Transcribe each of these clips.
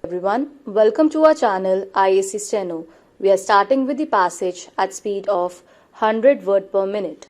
Everyone, welcome to our channel IAC Steno. We are starting with the passage at speed of 100 words per minute.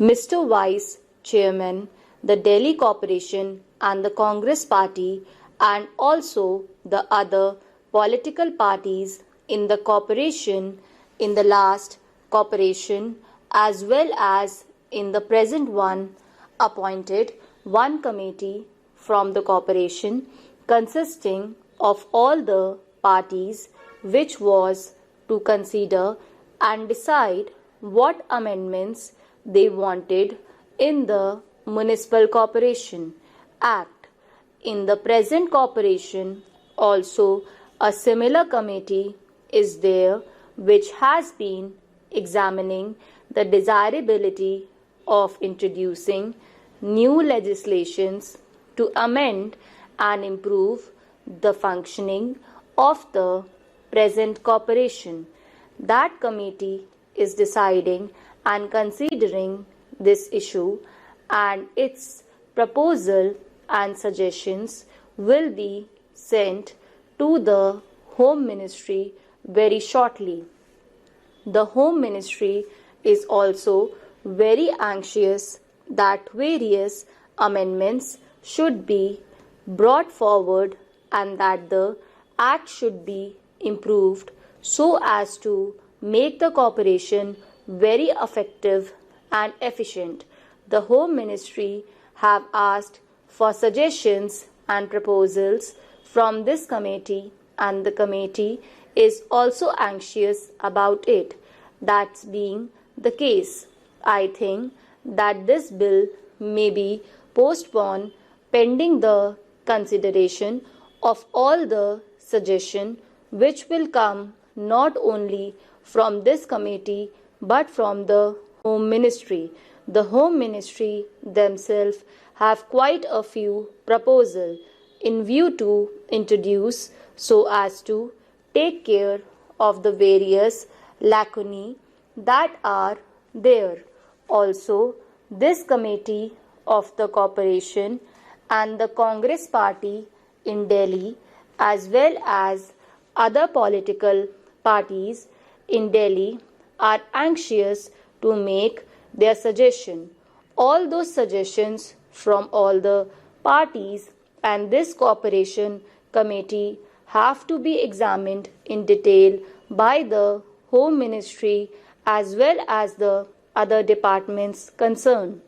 Mr. Vice Chairman, the Delhi Corporation and the Congress Party and also the other political parties in the corporation, in the last corporation as well as in the present one, appointed one committee from the corporation consisting of all the parties, which was to consider and decide what amendments they wanted in the Municipal Corporation Act. In the present corporation also a similar committee is there which has been examining the desirability of introducing new legislations to amend and improve the functioning of the present corporation. That committee is deciding and considering this issue, and its proposal and suggestions will be sent to the Home Ministry very shortly. The Home Ministry is also very anxious that various amendments should be brought forward and that the Act should be improved so as to make the corporation very effective and efficient. The Home Ministry have asked for suggestions and proposals from this committee, and the committee is also anxious about it. That's being the case, I think that this bill may be postponed pending the consideration of all the suggestions which will come not only from this committee but from the Home Ministry. The Home Ministry themselves have quite a few proposals in view to introduce so as to take care of the various lacunae that are there. Also, this committee of the corporation and the Congress Party in Delhi as well as other political parties in Delhi are anxious to make their suggestion. All those suggestions from all the parties and this corporation committee have to be examined in detail by the Home Ministry as well as the other departments concerned,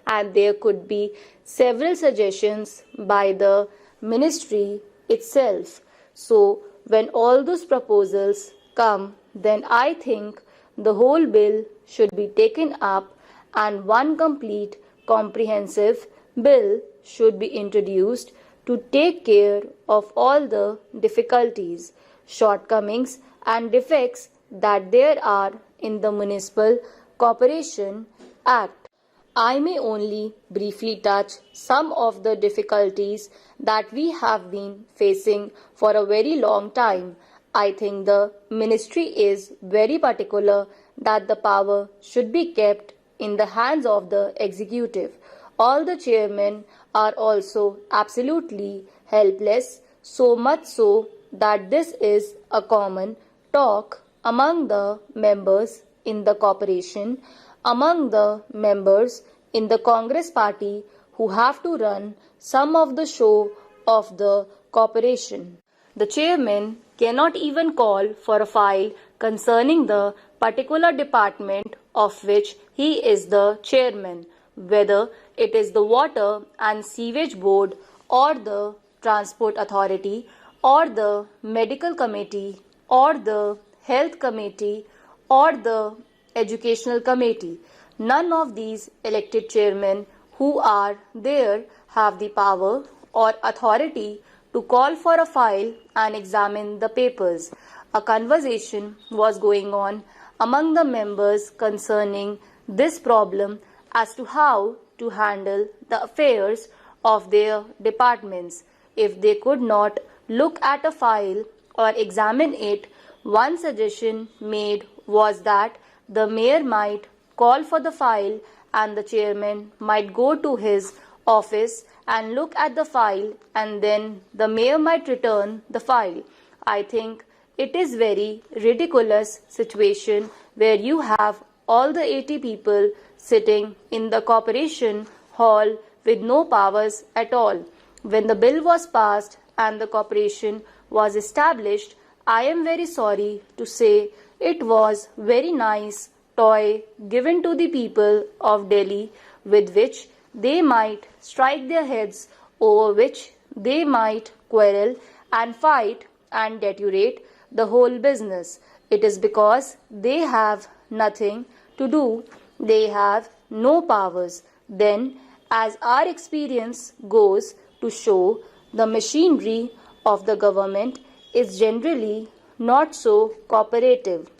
and there could be several suggestions by the ministry itself. So when all those proposals come, then I think the whole bill should be taken up and one complete comprehensive bill should be introduced to take care of all the difficulties, shortcomings and defects that there are in the Municipal Corporation Act. I may only briefly touch some of the difficulties that we have been facing for a very long time. I think the ministry is very particular that the power should be kept in the hands of the executive. All the chairmen are also absolutely helpless, so much so that this is a common talk among the members in the corporation, among the members in the Congress Party who have to run some of the show of the corporation. The chairman cannot even call for a file concerning the particular department of which he is the chairman, whether it is the Water and Sewage Board or the Transport Authority or the Medical Committee or the Health Committee or the Educational Committee. None of these elected chairmen who are there have the power or authority to call for a file and examine the papers. A conversation was going on among the members concerning this problem as to how to handle the affairs of their departments. If they could not look at a file or examine it, one suggestion made was that the mayor might call for the file and the chairman might go to his office and look at the file, and then the mayor might return the file. I think it is very ridiculous situation where you have all the 80 people sitting in the corporation hall with no powers at all. When the bill was passed and the corporation was established, I am very sorry to say it was very nice toy given to the people of Delhi with which they might strike their heads, over which they might quarrel and fight and deteriorate the whole business. It is because they have nothing to do, they have no powers. Then, as our experience goes to show, the machinery of the government is generally not so cooperative.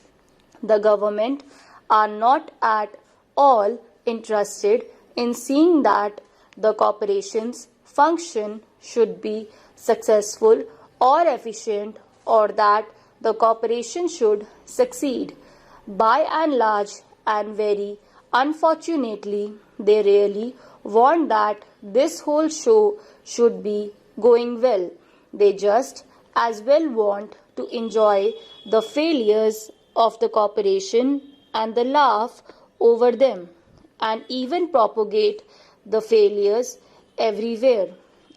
The government are not at all interested in seeing that the corporation's function should be successful or efficient, or that the corporation should succeed. By and large, and very unfortunately, they really want that this whole show should be going well. They just as well want to enjoy the failures of the corporation and the laugh over them, and even propagate the failures everywhere,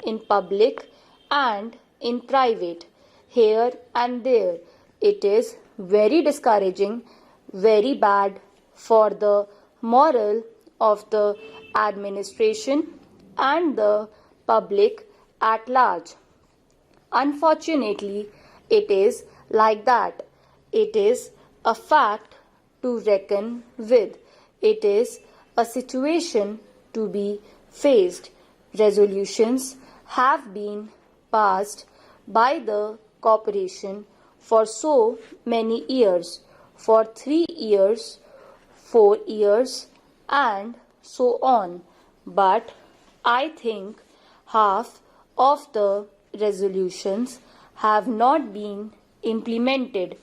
in public and in private, here and there. It is very discouraging, very bad for the moral of the administration and the public at large. Unfortunately, it is like that. It is a fact to reckon with. It is a situation to be faced. Resolutions have been passed by the corporation for so many years, for 3 years, 4 years, and so on. But I think half of the resolutions have not been implemented.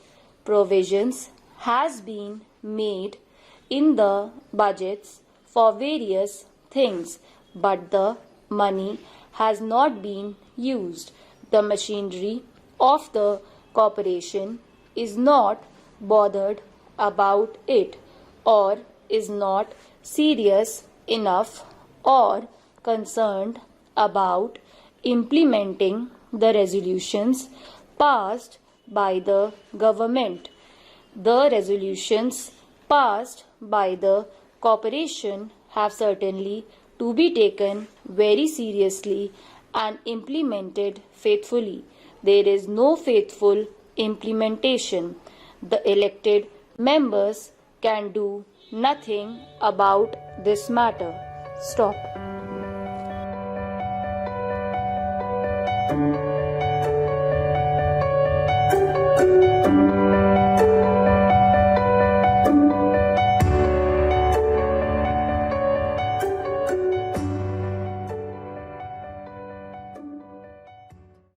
Provisions has been made in the budgets for various things, but the money has not been used. The machinery of the corporation is not bothered about it, or is not serious enough or concerned about implementing the resolutions passed by the government. The resolutions passed by the corporation have certainly to be taken very seriously and implemented faithfully. There is no faithful implementation. The elected members can do nothing about this matter. Stop.